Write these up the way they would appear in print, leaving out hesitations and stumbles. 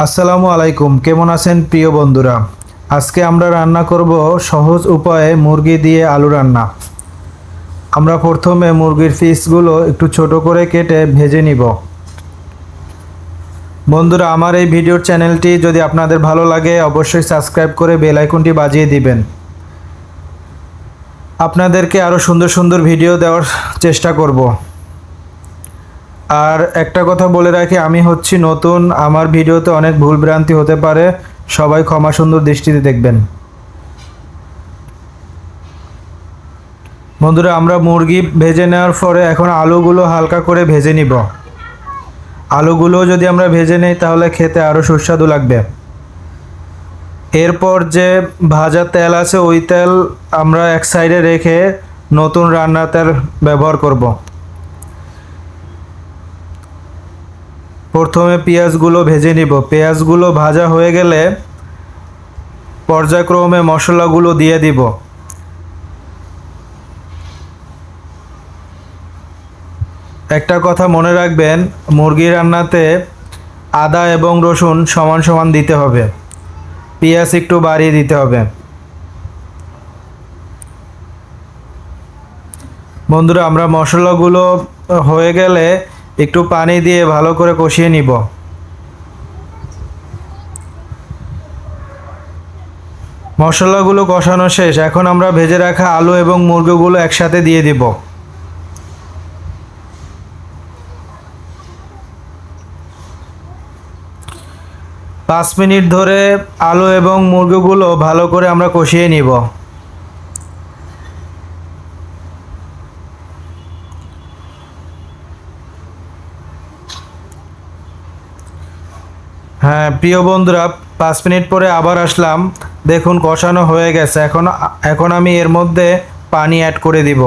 আসসালামু আলাইকুম, কেমন আছেন প্রিয় বন্ধুরা? আজকে আমরা রান্না করব সহজ উপায়ে মুরগি দিয়ে আলু রান্না। আমরা প্রথমে মুরগির পিসগুলো একটু ছোট করে কেটে ভেজে নিব। বন্ধুরা, আমার এই ভিডিওর চ্যানেলটি যদি আপনাদের ভালো লাগে অবশ্যই সাবস্ক্রাইব করে বেল আইকনটি বাজিয়ে দিবেন। আপনাদেরকে আরও সুন্দর সুন্দর ভিডিও দেওয়ার চেষ্টা করব। আর একটা কথা বলে রাখি, আমি হচ্ছি নতুন, আমার ভিডিওতে অনেক ভুলভ্রান্তি হতে পারে, সবাই ক্ষমা সুন্দর দৃষ্টিতে দেখবেন। বন্ধুরা, আমরা মুরগি ভেজে নেওয়ার পরে এখন আলুগুলো হালকা করে ভেজে নিব। আলুগুলো যদি আমরা ভেজে নেই তাহলে খেতে আরও সুস্বাদু লাগবে। এরপর যে ভাজা তেল আছে ওই তেল আমরা এক সাইডে রেখে নতুন রান্নার তেল ব্যবহার করব। প্রথমে পেঁয়াজগুলো ভেজে নিব। পেঁয়াজগুলো ভাজা হয়ে গেলে পর্যায়ক্রমে মশলাগুলো দিয়ে দিব। একটা কথা মনে রাখবেন, মুরগি রান্নাতে আদা এবং রসুন সমান সমান দিতে হবে, পেঁয়াজ একটু বাড়িয়ে দিতে হবে। বন্ধুরা, আমরা মশলাগুলো হয়ে গেলে একটু পানি দিয়ে ভালো করে কষিয়ে নিব। মশলাগুলো কষানো শেষ, এখন আমরা ভেজে রাখা আলু এবং মুরগিগুলো একসাথে দিয়ে দিব। 5 মিনিট ধরে আলু এবং মুরগিগুলো ভালো করে আমরা কষিয়ে নিব। হ্যাঁ প্রিয় বন্ধুরা, 5 মিনিট পরে আবার আসলাম, দেখুন কষানো হয়ে গেছে। এখন আমি এর মধ্যে পানি অ্যাড করে দিব।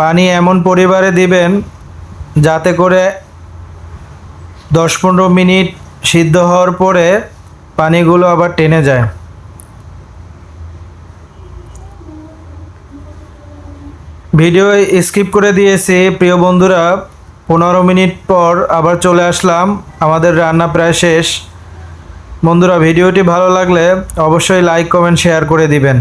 পানি এমন পরিমাণে দিবেন যাতে করে 10-15 মিনিট সিদ্ধ হওয়ার পরে পানিগুলো আবার টেনে যায়। ভিডিও স্কিপ করে দিয়েছি প্রিয় বন্ধুরা। 15 মিনিট পর আবার চলে আসলাম, আমাদের রান্না প্রায় শেষ। বন্ধুরা, ভিডিওটি ভালো লাগলে অবশ্যই লাইক কমেন্ট শেয়ার করে দিবেন।